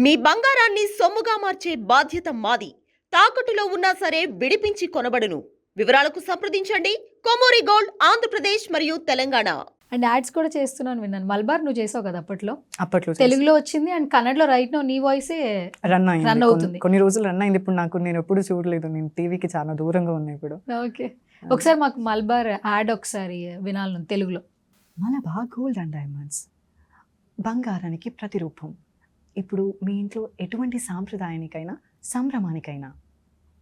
మీ బంగారాన్ని సొమ్ముగా మార్చే బాధ్యత మాది. తాకట్టులో ఉన్నా సరే విడిపించి కొనబడును. వివరాలకు సంప్రదించండి కొమూరి గోల్డ్, ఆంధ్రప్రదేశ్ మరియు తెలంగాణ. అండ్ యాడ్స్ కూడా చేస్తున్నాను విన్నాను. మల్బార్ నువ్వు చేసావు కదా అప్పట్లో చేశాను. తెలుగులో వచ్చింది అండ్ కన్నడలో రైట్ నో నీ వాయిసే రన్ రన్ అవుతుంది. కొన్ని రోజులు రన్ అయింది. ఇప్పుడు నేను ఎప్పుడు చూడలేదు. నేను టీవీకి చాలా దూరంగా ఉన్నా ఇప్పుడు. ఓకే, ఒకసారి మాకు మల్బార్ యాడ్ ఒకసారి వినాలను తెలుగులో. మలబార్ గోల్డ్ అండ్ డైమండ్స్, బంగారానికి ప్రతిరూపం. ఇప్పుడు మీ ఇంట్లో ఎటువంటి సాంప్రదాయానికైనా సంభ్రమానికైనా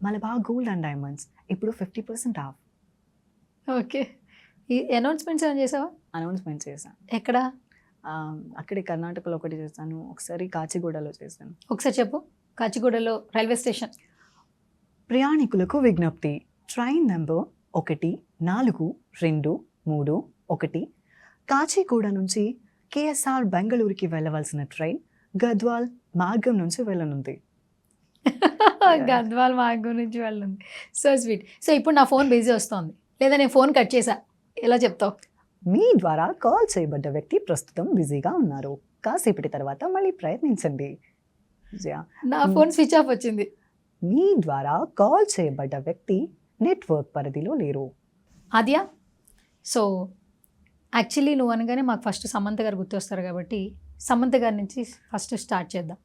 మలబార్ గోల్డ్ అండ్ డైమండ్స్ ఇప్పుడు 50% ఆఫ్. ఓకే, ఈ అనౌన్స్మెంట్స్ ఏమైనా చేసావా? అనౌన్స్మెంట్ చేశాను. ఎక్కడ? అక్కడే కర్ణాటకలో ఒకటి చేశాను, ఒకసారి కాచిగూడలో చేశాను. ఒకసారి చెప్పు. కాచిగూడలో రైల్వే స్టేషన్. ప్రయాణికులకు విజ్ఞప్తి, ట్రైన్ నెంబర్ 142331 కాచిగూడ నుంచి కేఎస్ఆర్ బెంగళూరుకి వెళ్ళవలసిన ట్రైన్ గద్వాల్ మార్గం నుంచి వెళ్ళనుంది. గద్వాల్ మార్గం నుంచి వెళ్ళండి. So sweet. సో ఇప్పుడు నా ఫోన్ బిజీ వస్తుంది, లేదా నేను ఫోన్ కట్ చేసా, ఎలా చెప్తావు? మీ ద్వారా కాల్ చేయబడ్డ వ్యక్తి ప్రస్తుతం బిజీగా ఉన్నారు, కాసేపటి తర్వాత మళ్ళీ ప్రయత్నించండి. నా ఫోన్ స్విచ్ ఆఫ్ వచ్చింది. మీ ద్వారా కాల్ చేయబడ్డ వ్యక్తి నెట్వర్క్ పరిధిలో లేరు. ఆద్యా, సో యాక్చువల్లీ నువ్వు అనగానే మాకు ఫస్ట్ సమంత గారు గుర్తొస్తారు కాబట్టి సమంత గారి నుంచి ఫస్ట్ స్టార్ట్ చేద్దాం.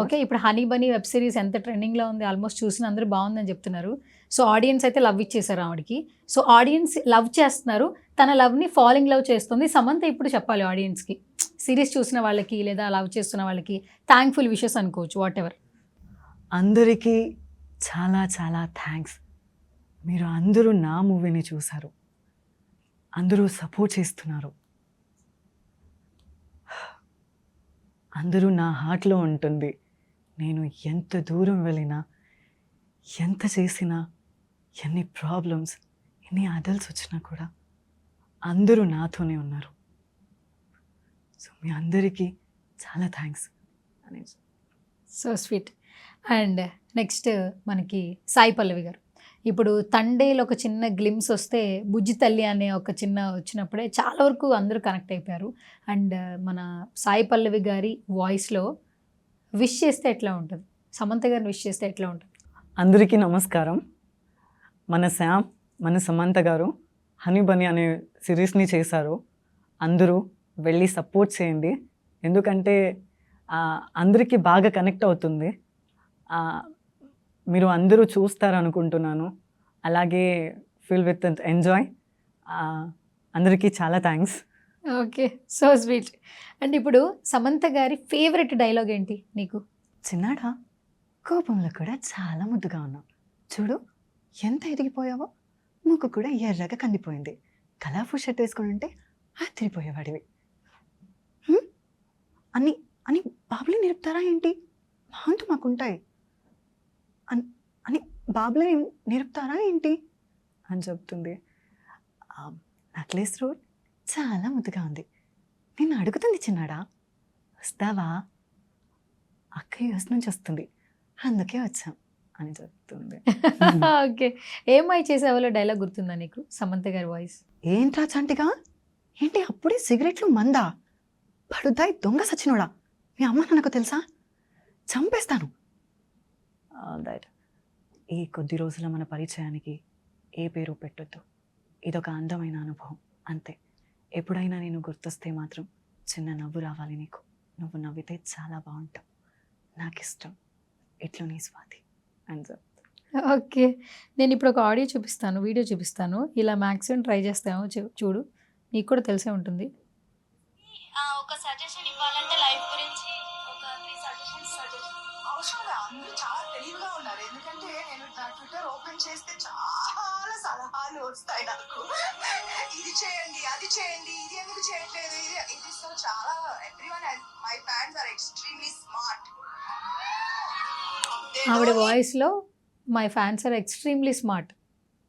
ఓకే, ఇప్పుడు హనీ బనీ వెబ్ సిరీస్ ఎంత ట్రెండింగ్లో ఉంది, ఆల్మోస్ట్ చూసిన అందరూ బాగుందని చెప్తున్నారు. సో ఆడియన్స్ అయితే లవ్ ఇచ్చేసారు ఆవిడకి. సో ఆడియన్స్ లవ్ చేస్తున్నారు, తన లవ్ని ఫాలోయింగ్ లవ్ చేస్తుంది సమంత. ఇప్పుడు చెప్పాలి ఆడియన్స్కి, సిరీస్ చూసిన వాళ్ళకి లేదా లవ్ చేస్తున్న వాళ్ళకి థ్యాంక్ఫుల్ విషెస్ అనుకోవచ్చు, వాట్ ఎవర్. అందరికీ చాలా చాలా థ్యాంక్స్. మీరు అందరూ నా మూవీని చూశారు, అందరూ సపోర్ట్ చేస్తున్నారు, అందరూ నా హార్ట్లో ఉంటుంది. నేను ఎంత దూరం వెళ్ళినా, ఎంత చేసినా, ఎన్ని ప్రాబ్లమ్స్, ఎన్ని అడల్ట్స్ వచ్చినా కూడా అందరూ నాతోనే ఉన్నారు. సో మీ అందరికీ చాలా thanks. So sweet. And next మనకి సాయి పల్లవి గారు. ఇప్పుడు తండేలో ఒక చిన్న గ్లిమ్స్ వస్తే బుజ్జి తల్లి అనే ఒక చిన్న వచ్చినప్పుడే చాలా వరకు అందరూ కనెక్ట్ అయిపోయారు. అండ్ మన సాయి పల్లవి గారి వాయిస్లో విష్ చేస్తే ఎట్లా ఉంటుంది, సమంత గారిని విష్ చేస్తే ఎట్లా ఉంటుంది? అందరికీ నమస్కారం. మన శామ్, మన సమంత గారు హనీ బనీ అనే సిరీస్ని చేశారు. అందరూ వెళ్ళి సపోర్ట్ చేయండి, ఎందుకంటే అందరికీ బాగా కనెక్ట్ అవుతుంది. మీరు అందరూ చూస్తారనుకుంటున్నాను. అలాగే ఫీల్ విత్ ఎంజాయ్. అందరికీ చాలా thanks. Okay, so sweet. And ఇప్పుడు సమంత గారి ఫేవరెట్ డైలాగ్ ఏంటి నీకు? చిన్నాడా, కోపంలో కూడా చాలా ముద్దుగా ఉన్నావు, చూడు ఎంత ఎదిగిపోయావో, ముక్కు కూడా ఎర్రగా కందిపోయింది, కలర్ఫుల్ షర్ట్ వేసుకుని ఉంటే ఆశ్చర్యపోయేవాడివి అని అని బాబులే నేర్పుతారా ఏంటి? మాంతు మాకుంటాయి అని బాబులే నేర్పుతారా ఏంటి అని చెప్తుంది. నక్లెస్ రోడ్ చాలా ముద్దుగా ఉంది, నిన్ను అడుగుతుంది చిన్నాడా, వస్తావా? అక్క యూఎస్ నుంచి వస్తుంది, అందుకే వచ్చాం అని చెప్తుంది. ఓకే, ఏమై చేసేవాళ్ళో డైలాగ్ గుర్తుందా నీకు సమంత గారి వాయిస్? ఏంట్రా చంటిగా, ఏంటి అప్పుడే సిగరెట్లు మందా, పడుద్దాయి దొంగ సచ్చినోడా, మీ అమ్మ నాకు తెలుసా, చంపేస్తాను. దట్ ఈ కొద్ది రోజుల మన పరిచయానికి ఏ పేరు పెట్టొద్దు, ఇదొక అందమైన అనుభవం అంతే. ఎప్పుడైనా నేను గుర్తొస్తే మాత్రం చిన్న నవ్వు రావాలి నీకు, నువ్వు నవ్వితే చాలా బాగుంటావు, నాకు ఇష్టం, ఇట్లు నీ స్వాతి అని చెప్తా. ఓకే, నేను ఇప్పుడు ఒక ఆడియో చూపిస్తాను, వీడియో చూపిస్తాను, ఇలా మ్యాక్సిమం ట్రై చేస్తాము, చూడు, నీకు కూడా తెలిసే ఉంటుంది. ఒక సజెషన్ ఇవ్వాలంటే లైఫ్ గురించి ఒక 3 సజెషన్స్ అవసరం. అందరూ చాలా తెలివిగా ఉన్నారు, ఎందుకంటే నేను నా ట్విట్టర్ ఓపెన్ చేస్తే చాలా సలహాలు వస్తాయి నాకు. ఇది చేయండి, అది చేయండి, ఇది ఎందుకు చేయట్లేదు, ఇది సో చాలా everyone my fans are extremely smart. ఆవిడ వాయిస్లో my fans are extremely smart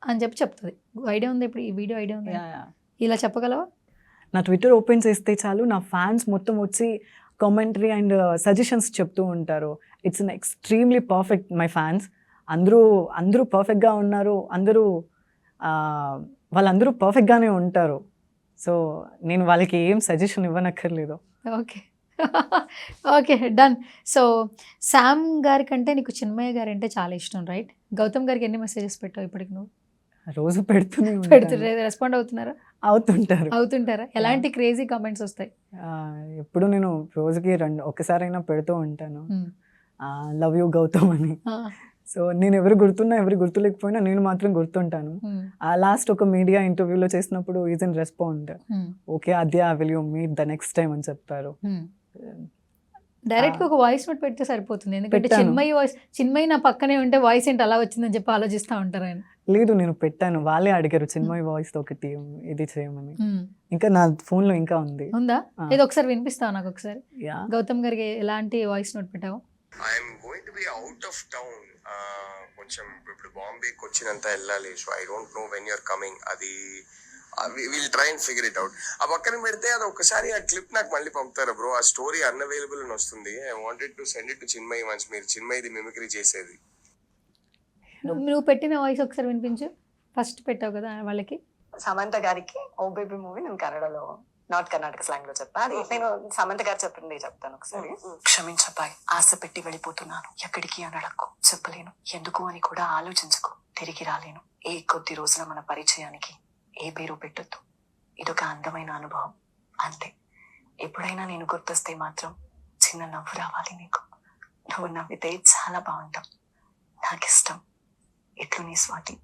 అని చెప్తుంది. ఐడియా ఉంది ఇప్పుడు ఈ వీడియో ఐడియా ఉంది, ఇలా చెప్పగలవా? నా ట్విట్టర్ ఓపెన్ చేస్తే చాలు నా ఫ్యాన్స్ మొత్తం వచ్చి కామెంటరీ అండ్ సజెషన్స్ చెప్తూ ఉంటారు. It's an extremely perfect. My fans అందరూ పర్ఫెక్ట్గా ఉన్నారు, వాళ్ళందరూ పర్ఫెక్ట్గానే ఉంటారు. సో నేను వాళ్ళకి ఏం సజెషన్ ఇవ్వనక్కర్లేదు. Okay, okay, done. So Sam గారి కంటే నీకు చిన్మయ్య గారు అంటే చాలా ఇష్టం, రైట్? గౌతమ్ గారికి ఎన్ని మెసేజెస్ పెట్టావు ఇప్పటికి నువ్వు? రోజు పెడుతూనే పెడుతుంటే రెస్పాండ్ అవుతున్నారా? అవుతుంటారు. అవుతుంటారా? ఎలాంటి క్రేజీ కామెంట్స్ వస్తాయి? ఎప్పుడు నేను రోజుకి ఒకసారైనా పెడుతూ ఉంటాను, లవ్ యూ గౌతమ్ అని. సో నేను ఎవరు గుర్తున్నా ఎవరు గుర్తులేకపోయినా నేను మాత్రం గుర్తుంటాను. లాస్ట్ ఒక మీడియా ఇంటర్వ్యూలో చేసినప్పుడు ఈజ్ ఇన్ రెస్పాండ్, ఓకే అదే I will you meet the next time అని చెప్పారు. డైరెక్ట్ గా ఒక వాయిస్ నోట్ పెడితే సరిపోతుంది, ఎందుకంటే పెట్టాను. చిన్మయి నా పక్కనే ఉంటే వాయిస్ ఏంటి అలా వచ్చిందని చెప్పి ఆలోచిస్తూ ఉంటారు ఆయన. లేదు నేను పెట్టాను, వాళ్ళే అడిగారు చిన్మయి వాయిస్ ఒకటి ఇది చేయమని. ఇంకా నా ఫోన్ లో ఇంకా ఉంది. ఉందా? ఇది ఒకసారి వినిపిస్తావు నాకు ఒకసారి. యా, గౌతమ్ గారికి ఎలాంటి వాయిస్ నోట్ పెట్టావు? I'm going to be out of town, కొంచెం ఇప్పుడు బాంబేకి వచ్చినంత వెళ్ళాలి. So I don't know when you're coming. అది will try and figure it out. ఆ పక్కన పెడితే అది ఒకసారి ఆ క్లిప్ నాకు మళ్ళీ పంపుతారా బ్రో? ఆ స్టోరీ అన్అవైలబుల్ అని వస్తుంది. I wanted to send it to Chinmayi once. మీరు చిన్మయిది మిమిక్రీ చేసేది. నువ్వు పెట్టిన వాయిస్ ఒకసారి వినిపించు. ఫస్ట్ పెట్టావు కదా వాళ్ళకి. సమంత గారికి ఓ బేబీ మూవీ నేను కన్నడలో, నాట్ కర్ణాటక స్లాంగ్ లో చెప్పా. అది నేను సమంత గారు చెప్పింది చెప్తాను ఒకసారి. క్షమించబ్బాయి, ఆశ పెట్టి వెళ్ళిపోతున్నాను. ఎక్కడికి అని అడక్కు, చెప్పలేను. ఎందుకు అని కూడా ఆలోచించుకో. తిరిగి రాలేను. ఏ కొద్ది రోజుల మన పరిచయానికి ఏ పేరు పెట్టొద్దు. ఇదొక అందమైన అనుభవం అంతే. ఎప్పుడైనా నేను గుర్తొస్తే మాత్రం చిన్న నవ్వు రావాలి నీకు. నువ్వు నవ్వితే చాలా బాగుంటావు, నాకు ఇష్టం. ఎట్లు నీ స్వాతి.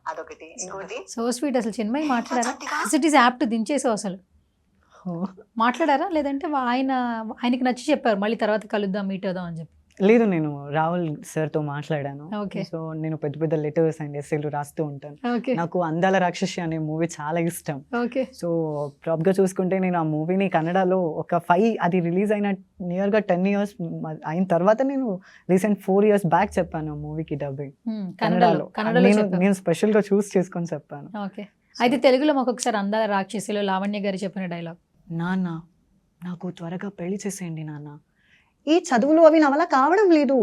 అదొకటి. ఇంకోటి సో స్వీట్. అసలు చిన్మయి మాట్లాడారా? ఇట్ ఈస్ యాప్ట్ దించేసావు అసలు. మాట్లాడారా లేదంటే ఆయనకి నచ్చి చెప్పారు మళ్ళీ తర్వాత కలుద్దాం మీట్ అవుదాం అని చెప్పి? లేదు నేను రాహుల్ సార్తో మాట్లాడాను. Okay. సో నేను పెద్ద పెద్ద లెటర్స్ అండ్ ఎస్సేలు రాస్తూ ఉంటాను. ఓకే నాకు అందాల రాక్షసి అనే మూవీ చాలా ఇష్టం. ఓకే సో ప్రాప్గా చూసుకుంటే నేను ఆ మూవీని కన్నడలో అది రిలీజ్ అయిన నియర్గా 10 years అయిన తర్వాత నేను రీసెంట్ 4 years బ్యాక్ చెప్పాను ఆ మూవీకి డబ్బింగ్ కన్నడలో నేను స్పెషల్గా చూస్ చేసుకొని చెప్పాను. ఓకే. అయితే తెలుగులో మాకు ఒకసారి అందాల రాక్షసిలో లావణ్య గారు చెప్పిన డైలాగ్. నాన్న నాకు త్వరగా పెళ్లి చేసేయండి నాన్న, ఈ చదువులు అవి నా వల్ల కావడం లేదు,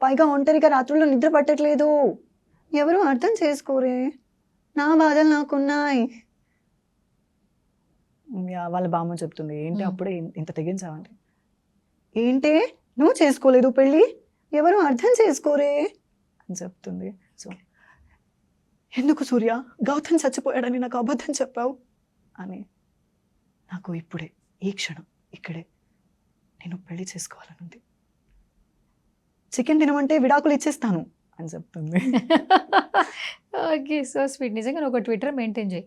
పైగా ఒంటరిగా రాత్రుల్లో నిద్ర పట్టట్లేదు, ఎవరు అర్థం చేసుకోరే, నా బాధలు నాకున్నాయి. వాళ్ళ బామ్మ చెప్తుంది, ఏంటి అప్పుడే ఇంత తెగించావంటే, ఏంటే నువ్వు చేసుకోలేదు పెళ్ళి, ఎవరు అర్థం చేసుకోరే అని చెప్తుంది. సో ఎందుకు సూర్య గౌతమ్ చచ్చిపోయాడని నాకు అబద్ధం చెప్పావు అని, నాకు ఇప్పుడే ఈ క్షణం ఇక్కడే నేను పెళ్లి చేసుకోవాలనుంది, చికెన్ తినమంటే విడాకులు ఇచ్చేస్తాను అని చెప్తుంది. Okay, so sweet. నిజంగా ఒక ట్విట్టర్ మెయింటైన్ చేయి,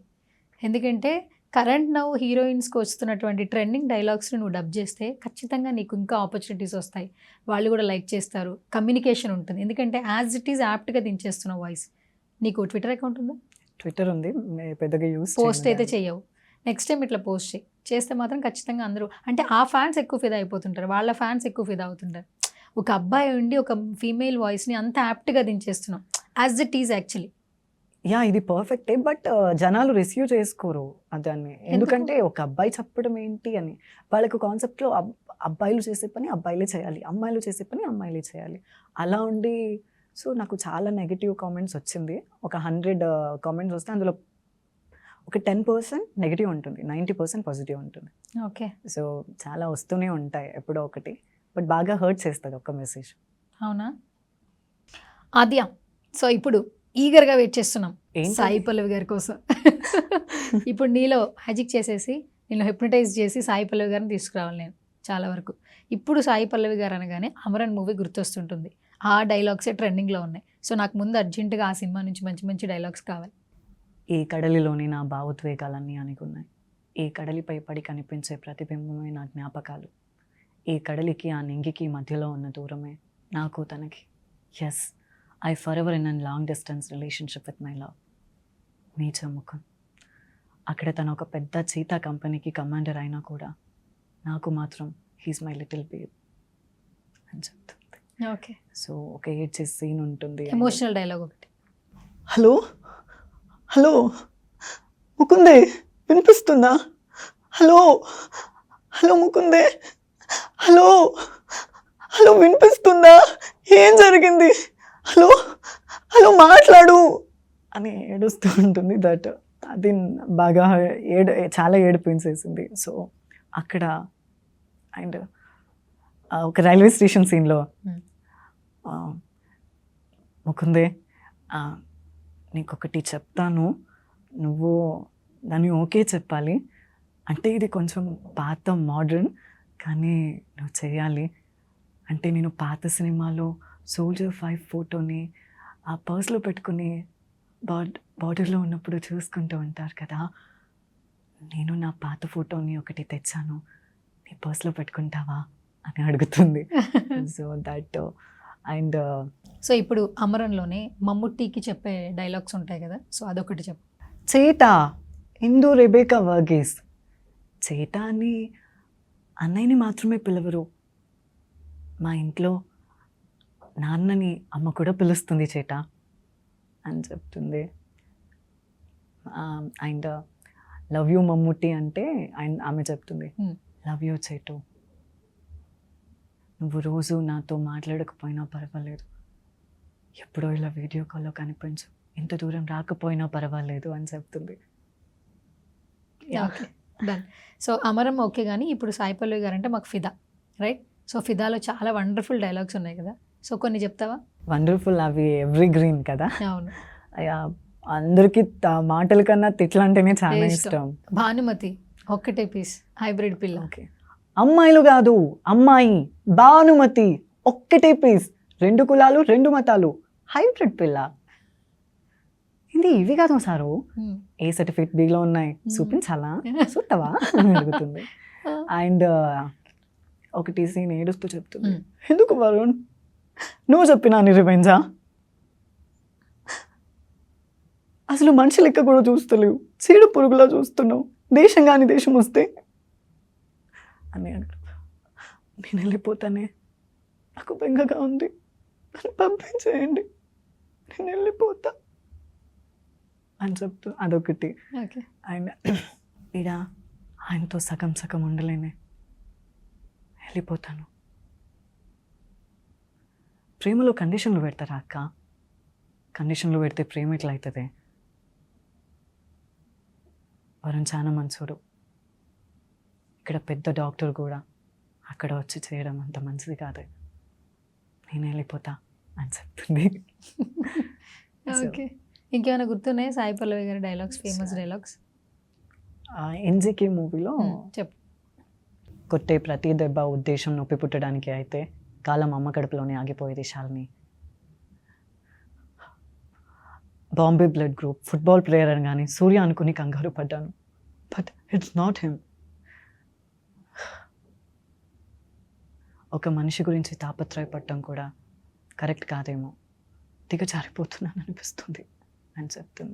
ఎందుకంటే కరెంట్ నౌ హీరోయిన్స్కి వస్తున్నటువంటి ట్రెండింగ్ డైలాగ్స్ని నువ్వు డబ్ చేస్తే ఖచ్చితంగా నీకు ఇంకా ఆపర్చునిటీస్ వస్తాయి, వాళ్ళు కూడా లైక్ చేస్తారు, కమ్యూనికేషన్ ఉంటుంది. ఎందుకంటే యాజ్ ఇట్ ఈస్ యాప్ట్గా దించేస్తున్నావు వాయిస్. నీకు ట్విట్టర్ అకౌంట్ ఉందా? ట్విట్టర్ ఉంది, పెద్దగా యూస్ పోస్ట్ అయితే చెయ్యవు. నెక్స్ట్ టైం ఇట్లా పోస్ట్ చేస్తే మాత్రం ఖచ్చితంగా అందరూ, అంటే ఆ ఫ్యాన్స్ ఎక్కువ ఫిదా అయిపోతుంటారు, వాళ్ళ ఫ్యాన్స్ ఎక్కువ ఫిదా అవుతుంటారు. ఒక అబ్బాయి ఉండి ఒక ఫీమేల్ వాయిస్ని అంత యాప్ట్గా దించేస్తున్నాం as it is actually. Yeah ఇది పర్ఫెక్టే, బట్ జనాలు రిసీవ్ చేసుకోరు దాన్ని. ఎందుకంటే ఒక అబ్బాయి చెప్పడం ఏంటి అని, వాళ్ళకు కాన్సెప్ట్లో అబ్బాయిలు చేసే పని అబ్బాయిలే చేయాలి, అమ్మాయిలు చేసే పని అమ్మాయిలే చేయాలి అలా ఉండి. సో నాకు చాలా నెగిటివ్ కామెంట్స్ వచ్చింది. ఒక 100 కామెంట్స్ వస్తే అందులో ఒక 10% నెగిటివ్ ఉంటుంది, 90% పాజిటివ్ ఉంటుంది. ఓకే. సో చాలా వస్తూనే ఉంటాయి ఎప్పుడో ఒకటి, బట్ బాగా హర్ట్ చేస్తుంది ఒక మెసేజ్. అవునా ఆద్య? సో ఇప్పుడు ఈగర్గా వెయిట్ చేస్తున్నాం ఏంటి? సాయి పల్లవి గారి కోసం. ఇప్పుడు నీలో మ్యాజిక్ చేసేసి నేను హిప్నటైజ్ చేసి సాయి పల్లవి గారిని తీసుకురావాలి నేను చాలా వరకు. ఇప్పుడు సాయి పల్లవి గారు అనగానే అమరన్ మూవీ గుర్తొస్తుంటుంది, ఆ డైలాగ్సే ట్రెండింగ్లో ఉన్నాయి. సో నాకు ముందు అర్జెంటుగా ఆ సినిమా నుంచి మంచి మంచి డైలాగ్స్ కావాలి. ఈ కడలిలోని నా భావోద్వేగాలన్నీ అనుకున్నాయి, ఈ కడలిపై పడి కనిపించే ప్రతిబింబమే నా జ్ఞాపకాలు, ఈ కడలికి ఆ నింగికి మధ్యలో ఉన్న దూరమే నాకు తనకి. Yes, I forever in an long distance relationship with my love Major Mukund. అక్కడ తను ఒక పెద్ద చీతా కంపెనీకి కమాండర్ అయినా కూడా నాకు మాత్రం హీస్ మై లిటిల్ బేబ్ అని చెప్తుంది. ఓకే. సో ఒక ఏడ్చే సీన్ ఉంటుంది. ఎమోషనల్ డైలాగ్ ఒకటి. హలో హలో ముకుందే వినిపిస్తుందా? హలో హలో ముకుందే, హలో హలో వినిపిస్తుందా? ఏం జరిగింది? హలో హలో మాట్లాడు అని ఏడుస్తూ ఉంటుంది. దట్ అది బాగా చాలా ఏడిపించేసింది. సో అక్కడ అండ్ ఒక రైల్వే స్టేషన్ సీన్లో ముకుందే నీకొకటి చెప్తాను, నువ్వు దాన్ని ఓకే చెప్పాలి, అంటే ఇది కొంచెం పాత మోడ్రన్ కానీ నువ్వు చేయాలి, అంటే నేను పాత సినిమాలో సోల్జర్ 5 ఫోటోని ఆ పర్స్లో పెట్టుకుని బార్డర్లో ఉన్నప్పుడు చూసుకుంటూ ఉంటారు కదా, నేను నా పాత ఫోటోని ఒకటి తెచ్చాను, నీ పర్స్లో పెట్టుకుంటావా అని అడుగుతుంది. సో దట్ అండ్ సో ఇప్పుడు అమరంలోనే మమ్ముట్టికి చెప్పే డైలాగ్స్ ఉంటాయి కదా, సో అదొకటి చెప్పు. చేట ఇందు రెబేకా వర్గీస్, చేట అని అన్నయ్యని మాత్రమే పిలవరు, మా ఇంట్లో నాన్నని అమ్మ కూడా పిలుస్తుంది చేట అని చెప్తుంది. అండ్ లవ్ యూ మమ్ముట్టి అంటే ఆమె చెప్తుంది లవ్ యూ చేటు, నువ్వు రోజు నాతో మాట్లాడకపోయినా పర్వాలేదు, ఎప్పుడో ఇలా వీడియో కాల్లో కనిపించు, ఇంత దూరం రాకపోయినా పర్వాలేదు అని చెప్తుంది. Okay done. So amaram okay, కానీ ఇప్పుడు సాయి పల్లవి గారు అంటే మాకు ఫిదా, రైట్? సో ఫిదాలో చాలా వండర్ఫుల్ డైలాగ్స్ ఉన్నాయి కదా, సో కొన్ని చెప్తావా? వండర్ఫుల్, అవి ఎవ్రీ గ్రీన్ కదా. అవును, అందరికి మాటల కన్నా తిట్లు అంటేనే చాలా ఇష్టం. భానుమతి ఒక్కటే పీస్ హైబ్రిడ్ పిల్ల. ఓకే, అమ్మాయిలు కాదు అమ్మాయి, భానుమతి ఒక్కటే పీస్, 2 కులాలు 2 మతాలు, హైబ్రిడ్ పిల్ల. ఇది ఇవి కాదు సారు, ఏ సర్టిఫికేట్ బిలో ఉన్నాయి చూపించాలా, చూస్తావా అని అడుగుతుంది. అండ్ ఒకటి సీన్ ఏడుస్తూ చెప్తుంది, ఎందుకు వరుణ్ నువ్వు చెప్పినా నీ రివెంజా, అసలు మనిషి లెక్క కూడా చూస్తలేవు, చీడ పురుగులా చూస్తున్నావు, దేశం కానీ దేశం వస్తే అని అన్నాడు. నేను వెళ్ళిపోతానే, నాకు బెంగగా ఉంది, నన్ను పంపించేయండి, నేను వెళ్ళిపోతా అని చెప్తూ అదొకటి. ఓకే, ఆయన ఈడ ఆయనతో సగం సగం ఉండలేనే, వెళ్ళిపోతాను. ప్రేమలో కండిషన్లు పెడతారా అక్క? కండిషన్లు పెడితే ప్రేమ ఎట్లా అవుతుంది? వరుణ్ చాలా మంచోడు, ఇక్కడ పెద్ద డాక్టర్ కూడా, అక్కడ వచ్చి చేయడం అంత మంచిది కాదు, నేను వెళ్ళిపోతా అని చెప్తుంది. ఓకే. ఇంకేమైనా గుర్తున్నాయి సాయి పల్లవి గారి డైలాగ్స్, ఫేమస్ డైలాగ్స్? ఎన్జికే మూవీలో చెప్పు. కొట్టే ప్రతి దెబ్బ ఉద్దేశం నొప్పి పుట్టడానికి అయితే కాలం అమ్మ కడుపులోనే ఆగిపోయేది Shalini. Bombay blood group football player అని కానీ సూర్య అనుకుని కంగారు పడ్డాను, బట్ ఇట్స్ నాట్ హిమ్. ఒక మనిషి గురించి తాపత్రయపడటం కూడా కరెక్ట్ కాదేమో, దిగజారిపోతున్నాను అనిపిస్తుంది అని చెప్తుంది.